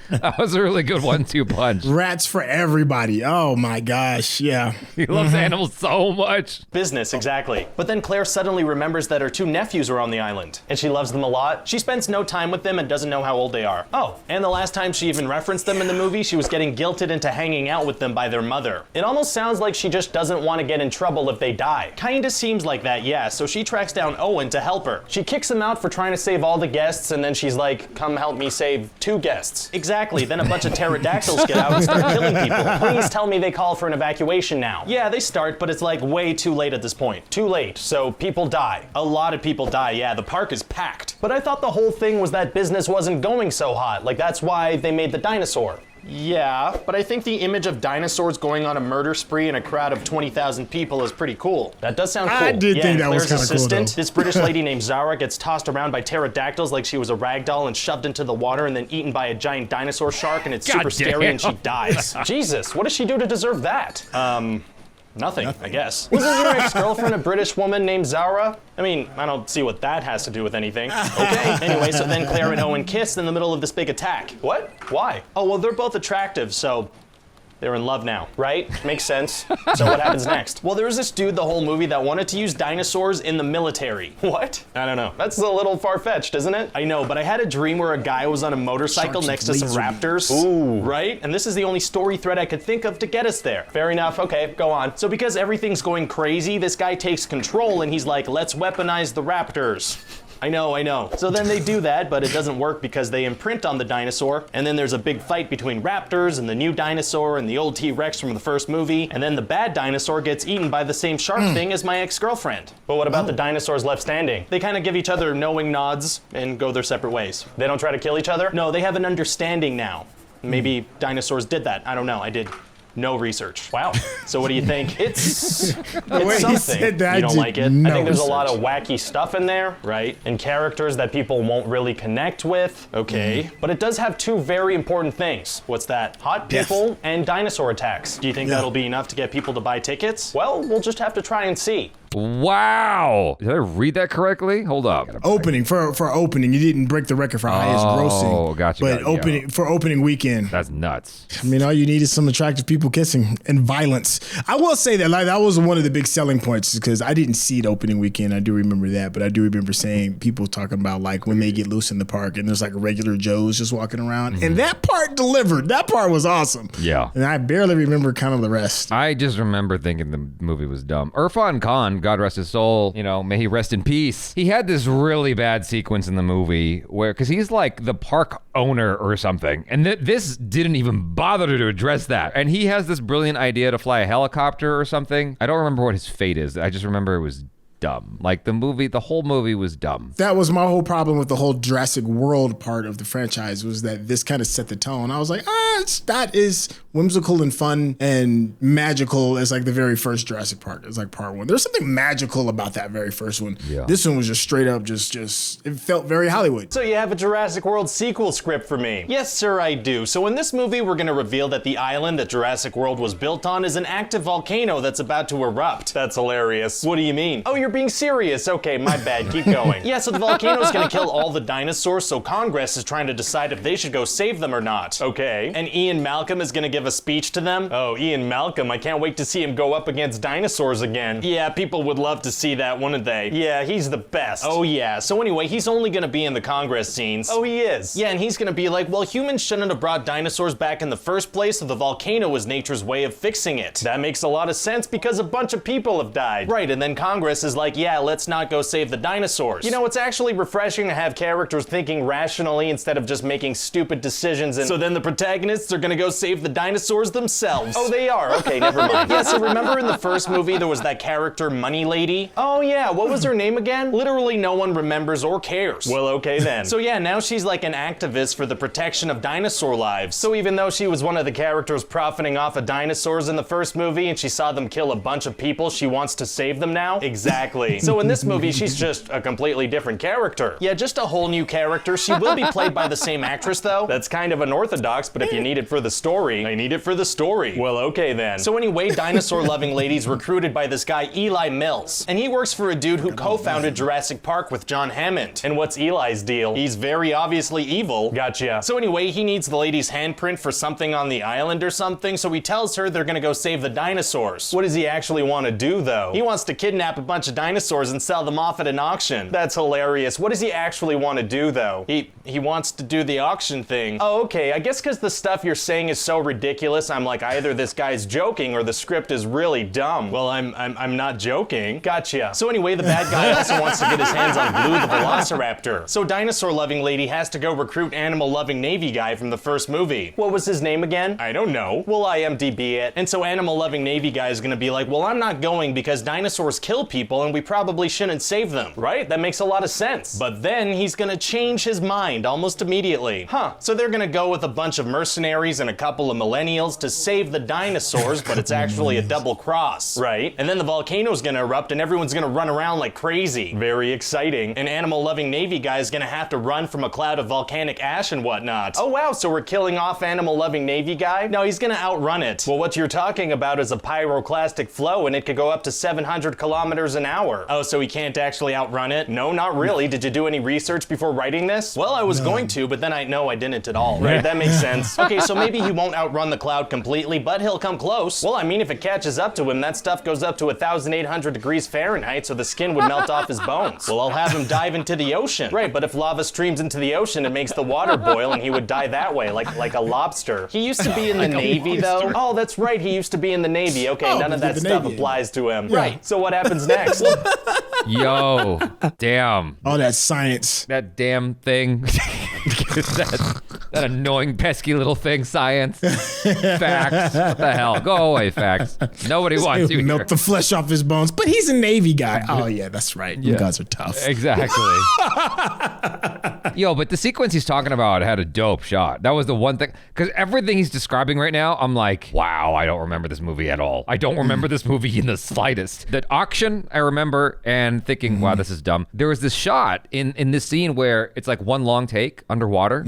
That was a really good 1-2 punch. Rats for everybody. Oh my gosh, yeah. He loves animals so much. Business, exactly. But then Claire suddenly remembers that her two nephews are on the island, and she loves them a lot. She spends no time with them and doesn't know how old they are. Oh, and the last time she even referenced them in the movie, she was getting guilted into hanging out with them by their mother. It almost sounds like she just doesn't want to get in trouble if they die. Kinda seems like that, yeah, so she tracks down Owen to help her. She kicks him out for trying to save all the guests, and then she's like, come help me save 2 guests. Exactly, then a bunch of pterodactyls get out and start killing people. Please tell me they call for an evacuation now. Yeah, they start, but it's like way too late at this point. Too late, so people die. A lot of people die, yeah, the park is packed. But I thought the whole thing was that business wasn't going so hot, like that's why they made the dinosaur. Yeah, but I think the image of dinosaurs going on a murder spree in a crowd of 20,000 people is pretty cool. That does sound cool. I did think that was kind of cool, though. This British lady named Zara gets tossed around by pterodactyls like she was a rag doll and shoved into the water and then eaten by a giant dinosaur shark, and it's super scary and she dies. Jesus, what does she do to deserve that? Nothing, I guess. Wasn't your ex-girlfriend a British woman named Zara? I mean, I don't see what that has to do with anything. Okay, anyway, so then Claire and Owen kiss in the middle of this big attack. What? Why? Oh, well, they're both attractive, so they're in love now, right? Makes sense. So what happens next? Well, there was this dude the whole movie that wanted to use dinosaurs in the military. What? I don't know. That's a little far-fetched, isn't it? I know, but I had a dream where a guy was on a motorcycle next to some raptors. Ooh. Right? And this is the only story thread I could think of to get us there. Fair enough. Okay, go on. So because everything's going crazy, this guy takes control and he's like, let's weaponize the raptors. I know. So then they do that, but it doesn't work because they imprint on the dinosaur, and then there's a big fight between raptors and the new dinosaur and the old T-Rex from the first movie, and then the bad dinosaur gets eaten by the same shark thing as my ex-girlfriend. But what about the dinosaurs left standing? They kind of give each other knowing nods and go their separate ways. They don't try to kill each other? No, they have an understanding now. Maybe dinosaurs did that. I don't know. I did no research. Wow. So what do you think? It's something. You don't like it? I think there's a lot of wacky stuff in there, right? And characters that people won't really connect with. Okay. But it does have 2 very important things. What's that? Hot people and dinosaur attacks. Do you think that'll be enough to get people to buy tickets? Well, we'll just have to try and see. Wow. Did I read that correctly? Hold up. Opening for opening, you didn't break the record for highest grossing. Oh, gotcha. But for opening weekend, that's nuts. I mean, all you need is some attractive people kissing and violence. I will say that that was one of the big selling points because I didn't see it opening weekend. I do remember that, but I do remember saying people talking about like when they get loose in the park and there's like regular Joes just walking around, and that part delivered. That part was awesome. Yeah, and I barely remember kind of the rest. I just remember thinking the movie was dumb. Irfan Khan, God rest his soul, may he rest in peace. He had this really bad sequence in the movie where, because he's like the park owner or something, and this didn't even bother to address that. And he has this brilliant idea to fly a helicopter or something. I don't remember what his fate is. I just remember it was dumb. Like the whole movie was dumb. That was my whole problem with the whole Jurassic World part of the franchise, was that this kind of set the tone. I was like, that is whimsical and fun and magical as like the very first Jurassic Park. It's like part one. There's something magical about that very first one. Yeah. This one was just straight up just it felt very Hollywood. So you have a Jurassic World sequel script for me? Yes, sir, I do. So in this movie, we're gonna reveal that the island that Jurassic World was built on is an active volcano that's about to erupt. That's hilarious. What do you mean? Oh, you're being serious. Okay, my bad. Keep going. Yeah, so the volcano is gonna kill all the dinosaurs, so Congress is trying to decide if they should go save them or not. Okay. And Ian Malcolm is gonna give a speech to them? Oh, Ian Malcolm. I can't wait to see him go up against dinosaurs again. Yeah, people would love to see that, wouldn't they? Yeah, he's the best. Oh yeah. So anyway, he's only gonna be in the Congress scenes. Oh, he is. Yeah, and he's gonna be like, well, humans shouldn't have brought dinosaurs back in the first place, so the volcano was nature's way of fixing it. That makes a lot of sense because a bunch of people have died. Right, and then Congress is like, yeah, let's not go save the dinosaurs. It's actually refreshing to have characters thinking rationally instead of just making stupid decisions, and so then the protagonists are gonna go save the dinosaurs themselves. Oh, they are? Okay, never mind. Yeah, so remember in the first movie there was that character Money Lady? Oh yeah, what was her name again? Literally no one remembers or cares. Well, okay then. So yeah, now she's like an activist for the protection of dinosaur lives. So even though she was one of the characters profiting off of dinosaurs in the first movie and she saw them kill a bunch of people, she wants to save them now? Exactly. So in this movie, she's just a completely different character. Yeah, just a whole new character. She will be played by the same actress though. That's kind of unorthodox, but if you need it for the story, I need it for the story. Well, okay then. So anyway, dinosaur-loving lady's recruited by this guy Eli Mills, and he works for a dude who co-founded Jurassic Park with John Hammond. And what's Eli's deal? He's very obviously evil. Gotcha. So anyway, he needs the lady's handprint for something on the island or something, so he tells her they're gonna go save the dinosaurs. What does he actually want to do though? He wants to kidnap a bunch of dinosaurs and sell them off at an auction. That's hilarious. What does he actually want to do though? He wants to do the auction thing. Oh, okay. I guess because the stuff you're saying is so ridiculous, I'm like, either this guy's joking or the script is really dumb. Well, I'm not joking. Gotcha. So anyway, the bad guy also wants to get his hands on Blue the Velociraptor. So dinosaur-loving lady has to go recruit animal-loving Navy guy from the first movie. What was his name again? I don't know. We'll IMDb it. And so animal-loving Navy guy is gonna be like, well, I'm not going because dinosaurs kill people and we probably shouldn't save them. Right? That makes a lot of sense. But then he's gonna change his mind almost immediately. Huh. So they're gonna go with a bunch of mercenaries and a couple of millennials to save the dinosaurs, but it's actually a double cross. Right? And then the volcano's gonna erupt and everyone's gonna run around like crazy. Very exciting. An animal-loving Navy guy is gonna have to run from a cloud of volcanic ash and whatnot. Oh wow, so we're killing off animal-loving Navy guy? No, he's gonna outrun it. Well, what you're talking about is a pyroclastic flow and it could go up to 700 kilometers an hour. Oh, so he can't actually outrun it? No, not really. Did you do any research before writing this? Well, I was going to, but then I didn't at all. Right? That makes sense. Okay, so maybe he won't outrun the cloud completely, but he'll come close. Well, I mean, if it catches up to him, that stuff goes up to 1,800 degrees Fahrenheit, so the skin would melt off his bones. Well, I'll have him dive into the ocean. Right, but if lava streams into the ocean, it makes the water boil and he would die that way, like a lobster. He used to be in the Navy, though. Oh, that's right, he used to be in the Navy. Okay, none of that stuff applies to him. Yeah. Right, so what happens next? Yo, damn. All that science. That damn thing. that annoying, pesky little thing, science. Facts. What the hell? Go away, facts. Nobody wants you melt here. the flesh off his bones. But he's a Navy guy. Oh, yeah, that's right. You guys are tough. Exactly. Yo, but the sequence he's talking about had a dope shot. That was the one thing. Because everything he's describing right now, I'm like, wow, I don't remember this movie at all. I don't remember this movie in the slightest. That auction, I remember, and thinking, wow, this is dumb. There was this shot in this scene where it's like one long take underwater.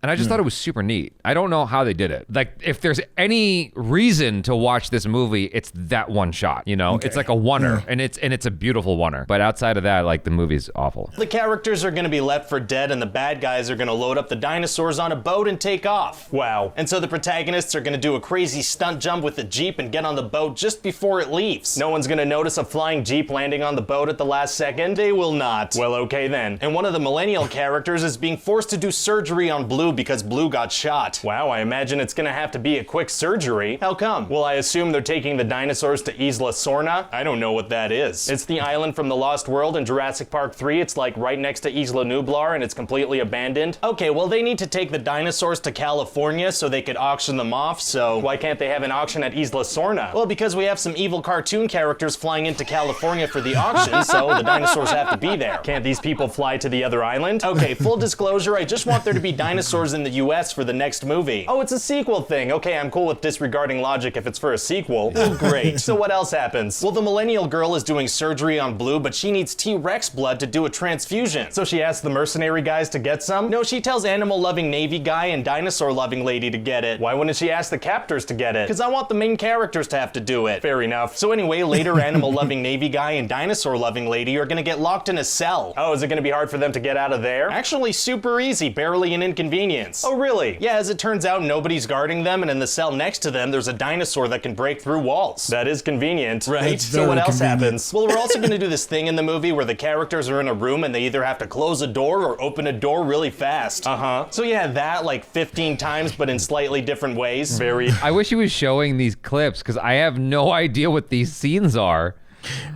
And I just thought it was super neat. I don't know how they did it. Like, if there's any reason to watch this movie, it's that one shot, you know? It's like a oneer, and it's a beautiful oneer. But outside of that, like, the movie's awful. The characters are gonna be left for dead, and the bad guys are gonna load up the dinosaurs on a boat and take off. Wow. And so the protagonists are gonna do a crazy stunt jump with the Jeep and get on the boat just before it leaves. No one's gonna notice a flying Jeep landing on the boat at the last second. They will not. Well, okay then. And one of the millennial characters is being forced to do surgery on Blue because Blue got shot. Wow, I imagine it's gonna have to be a quick surgery. How come? Well, I assume they're taking the dinosaurs to Isla Sorna. I don't know what that is. It's the island from the Lost World in Jurassic Park 3. It's like right next to Isla Nublar and it's completely abandoned. Okay, well they need to take the dinosaurs to California so they could auction them off, so why can't they have an auction at Isla Sorna? Well, because we have some evil cartoon characters flying into California for the auction, so the dinosaurs have to be there. Can't these people fly to the other island? Okay, full disclosure, I just want there to be dinosaurs in the US for the next movie. Oh, it's a sequel thing. Okay, I'm cool with disregarding logic if it's for a sequel. Oh, great. So what else happens? Well, the millennial girl is doing surgery on Blue, but she needs T-Rex blood to do a transfusion. So she asks the mercenary guys to get some? No, she tells animal-loving Navy guy and dinosaur-loving lady to get it. Why wouldn't she ask the captors to get it? Because I want the main characters to have to do it. Fair enough. So anyway, later animal-loving Navy guy and dinosaur-loving lady are gonna get locked in a cell. Oh, is it gonna be hard for them to get out of there? Actually, super easy, barely an inconvenience. Oh, really? Yeah, as it turns out, nobody's guarding them, and in the cell next to them, there's a dinosaur that can break through walls. That is convenient, right? So what else happens? Well, we're also gonna do this thing in the movie where the characters are in a room and they either have to close a door or open a door really fast. So yeah, that like 15 times, but in slightly different ways. Very. I wish he was showing these clips because I have no idea what these scenes are.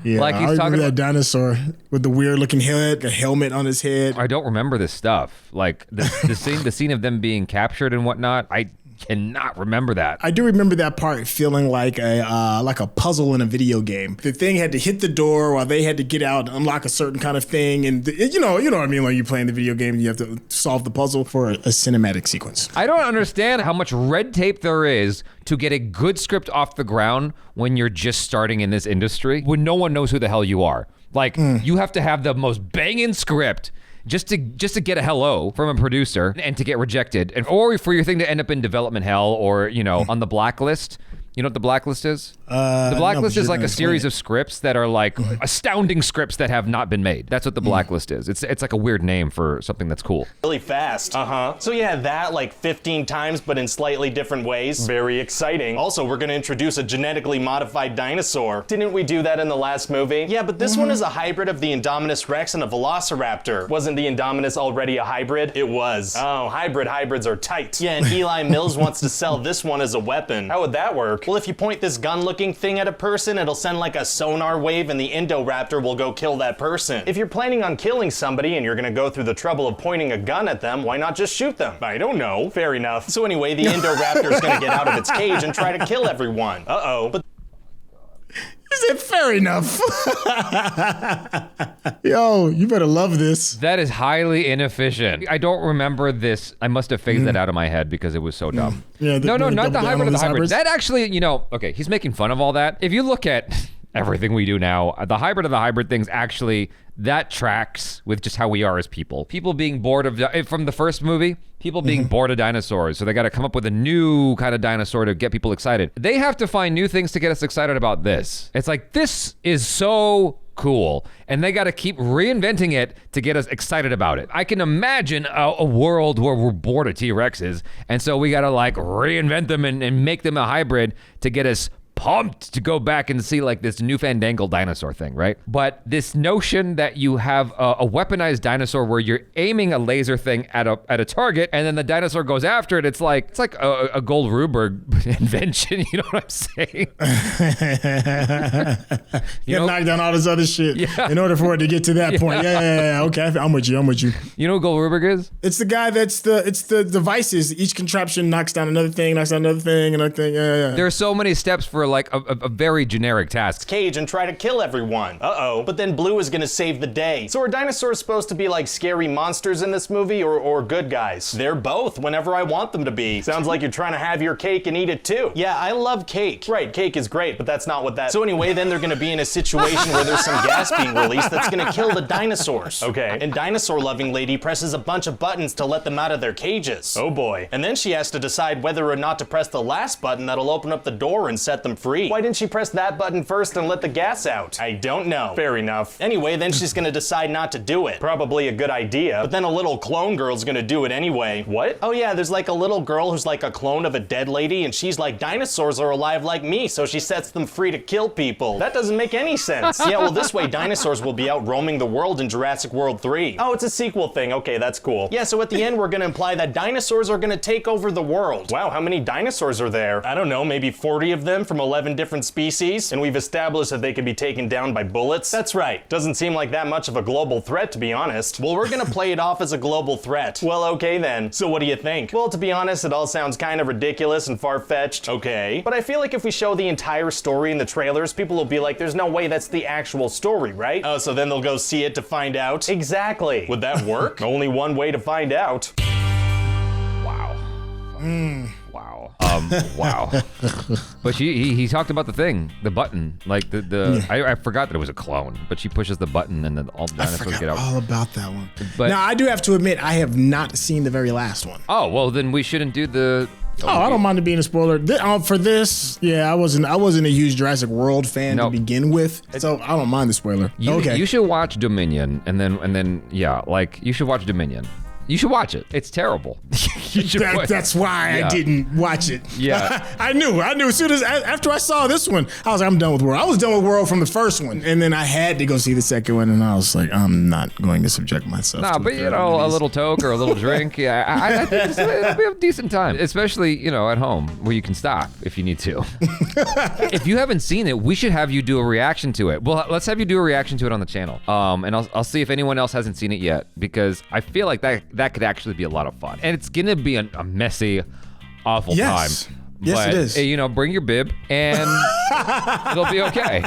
Yeah, like he's I talking remember about that dinosaur with the weird looking head, a helmet on his head. I don't remember this stuff. Like the scene of them being captured and whatnot. I cannot remember that. I do remember that part feeling like a puzzle in a video game. The thing had to hit the door while they had to get out and unlock a certain kind of thing, and you know what I mean. Like you're playing the video game, and you have to solve the puzzle for a cinematic sequence. I don't understand how much red tape there is to get a good script off the ground when you're just starting in this industry, when no one knows who the hell you are. Like you have to have the most banging script just to get a hello from a producer and to get rejected, or for your thing to end up in development hell or, you know, on the blacklist. You know what the blacklist is? The blacklist is like a series of scripts that are like astounding scripts that have not been made. That's what the blacklist is. It's like a weird name for something that's cool. Really fast. So yeah, that like 15 times, but in slightly different ways. Very exciting. Also, we're gonna introduce a genetically modified dinosaur. Didn't we do that in the last movie? Yeah, but this one is a hybrid of the Indominus Rex and a Velociraptor. Wasn't the Indominus already a hybrid? It was. Oh, hybrids are tight. Yeah, and Eli Mills wants to sell this one as a weapon. How would that work? Well, if you point this gun-looking thing at a person, it'll send like a sonar wave and the Indoraptor will go kill that person. If you're planning on killing somebody and you're gonna go through the trouble of pointing a gun at them, why not just shoot them? I don't know. Fair enough. So anyway, the Indoraptor's gonna get out of its cage and try to kill everyone. But He said, fair enough. Yo, you better love this. That is highly inefficient. I don't remember this. I must have phased that out of my head because it was so dumb. Yeah, no, not the hybrid of the hybrid. hybrids. That actually, you know, okay, he's making fun of all that. If you look at everything we do now, the hybrid of the hybrid things actually, that tracks with just how we are as people. People being bored of, from the first movie, people being bored of dinosaurs. So they got to come up with a new kind of dinosaur to get people excited. They have to find new things to get us excited about this. It's like, this is so cool. And they got to keep reinventing it to get us excited about it. I can imagine a world where we're bored of T-Rexes. And so we got to like reinvent them and make them a hybrid to get us pumped to go back and see like this new fandangled dinosaur thing, right? But this notion that you have a weaponized dinosaur where you're aiming a laser thing at a target and then the dinosaur goes after it, it's like a Gold Ruberg invention, you know what I'm saying? You knock down all this other shit in order for it to get to that point. Yeah. Okay, I'm with you. You know who Gold Ruberg is? It's the guy it's the devices. Each contraption knocks down another thing, and another thing. Yeah. There are so many steps for like a very generic task. Cage and try to kill everyone. Uh-oh. But then Blue is gonna save the day. So are dinosaurs supposed to be like scary monsters in this movie or good guys? They're both whenever I want them to be. Sounds like you're trying to have your cake and eat it too. Yeah, I love cake. Right, cake is great, but that's not what that... So anyway, then they're gonna be in a situation where there's some gas being released that's gonna kill the dinosaurs. Okay. And dinosaur-loving lady presses a bunch of buttons to let them out of their cages. Oh boy. And then she has to decide whether or not to press the last button that'll open up the door and set them free. Why didn't she press that button first and let the gas out? I don't know. Fair enough. Anyway, then she's gonna decide not to do it. Probably a good idea, but then a little clone girl's gonna do it anyway. What? Oh yeah, there's like a little girl who's like a clone of a dead lady, and she's like, dinosaurs are alive like me, so she sets them free to kill people. That doesn't make any sense. Yeah, well this way dinosaurs will be out roaming the world in Jurassic World 3. Oh, it's a sequel thing. Okay, that's cool. Yeah, so at the end we're gonna imply that dinosaurs are gonna take over the world. Wow, how many dinosaurs are there? I don't know, maybe 40 of them from 11 different species? And we've established that they can be taken down by bullets? That's right. Doesn't seem like that much of a global threat, to be honest. Well, we're gonna play it off as a global threat. Well, okay then. So what do you think? Well, to be honest, it all sounds kind of ridiculous and far-fetched. Okay. But I feel like if we show the entire story in the trailers, people will be like, there's no way that's the actual story, right? Oh, so then they'll go see it to find out? Exactly. Would that work? Only one way to find out. Wow. Wow. But he talked about the thing, the button, like I forgot that it was a clone, but she pushes the button and then all the dinosaurs get out. All about that one. But now I do have to admit, I have not seen the very last one. Oh, well then we shouldn't do the... Oh, I don't mind it being a spoiler. For this, yeah, I wasn't a huge Jurassic World fan to begin with, so I don't mind the spoiler. Okay. You should watch Dominion, and then yeah, like you should watch Dominion. You should watch it. It's terrible. That's why I didn't watch it. Yeah. I knew. As soon as after I saw this one, I was like, I'm done with World. I was done with World from the first one, and then I had to go see the second one, and I was like, I'm not going to subject myself. Nah, but you know, a little toke or a little drink. Yeah, I think it'll be a decent time, especially at home where you can stop if you need to. If you haven't seen it, we should have you do a reaction to it. Well, let's have you do a reaction to it on the channel. And I'll see if anyone else hasn't seen it yet, because I feel like that could actually be a lot of fun. And it's gonna be a messy, awful time. Yes, it is. Bring your bib and it'll be okay.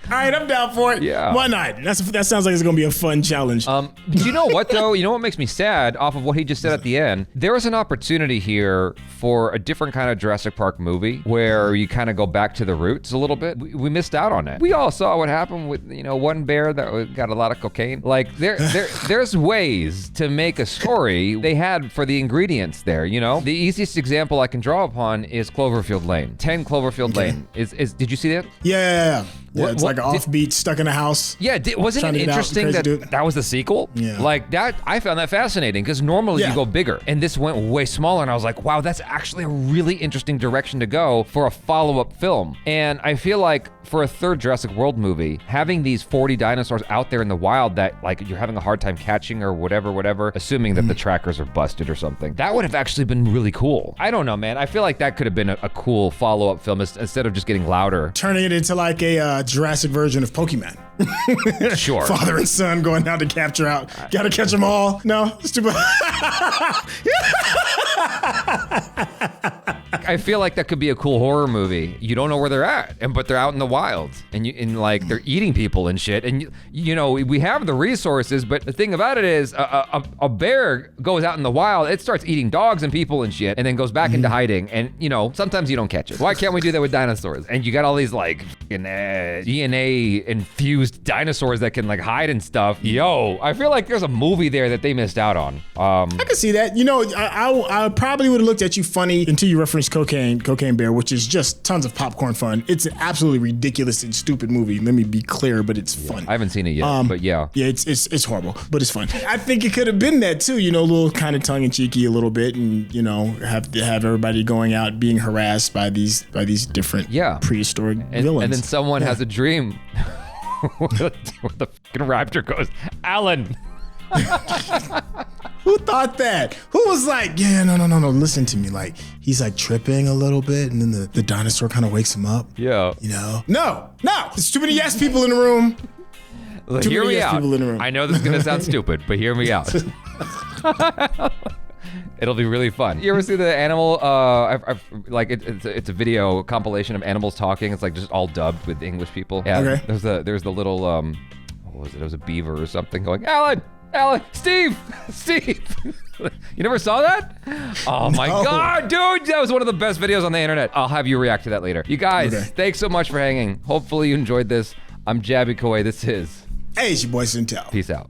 All right, I'm down for it. Yeah. Why not? That sounds like it's gonna be a fun challenge. You know what though? You know what makes me sad off of what he just said at the end? There is an opportunity here for a different kind of Jurassic Park movie where you kind of go back to the roots a little bit. We missed out on it. We all saw what happened with one bear that got a lot of cocaine. Like there's ways to make a story they had for the ingredients there. The easiest example I can draw upon is Cloverfield Lane. 10 Cloverfield Lane. Did you see that? Yeah. Yeah, it's like an offbeat, stuck in a house. Yeah, wasn't it interesting that was the sequel? Yeah. Like that, I found that fascinating because normally you go bigger, and this went way smaller, and I was like, wow, that's actually a really interesting direction to go for a follow-up film. And I feel like for a third Jurassic World movie, having these 40 dinosaurs out there in the wild that like you're having a hard time catching or whatever, assuming that the trackers are busted or something, that would have actually been really cool. I don't know, man. I feel like that could have been a cool follow-up film instead of just getting louder. Turning it into like a Jurassic version of Pokemon. Sure. Father and son going out to capture out. Gotta catch them all. No, stupid. I feel like that could be a cool horror movie. You don't know where they're at, but they're out in the wild, and they're eating people and shit. And we have the resources, but the thing about it is, a bear goes out in the wild, it starts eating dogs and people and shit, and then goes back into hiding. And sometimes you don't catch it. Why can't we do that with dinosaurs? And you got all these like DNA infused dinosaurs that can like hide and stuff. I feel like there's a movie there that they missed out on. I can see that. I probably would have looked at you funny until you referenced Cocaine Bear, which is just tons of popcorn fun. It's an absolutely ridiculous and stupid movie. Let me be clear, but it's fun. I haven't seen it yet, but yeah. Yeah, it's horrible, but it's fun. I think it could have been that too, a little kind of tongue-in-cheeky a little bit, and have everybody going out being harassed by these different prehistoric villains. And then someone has a dream where the fucking raptor goes, Alan. Who thought that? Who was like, no, listen to me. Like, he's like tripping a little bit, and then the dinosaur kind of wakes him up. Yeah. No. There's too many yes people in the room. Hear me out. I know this is going to sound stupid, but hear me out. It'll be really fun. You ever see the animal? It's a video compilation of animals talking. It's like just all dubbed with English people. Yeah. Okay. There's the little what was it? It was a beaver or something going, Alan, Steve. You never saw that? Oh my God, dude, that was one of the best videos on the internet. I'll have you react to that later. You guys, thanks so much for hanging. Hopefully you enjoyed this. I'm Jabby Koi. This is. Hey, it's your boy SYNTELL. Peace out.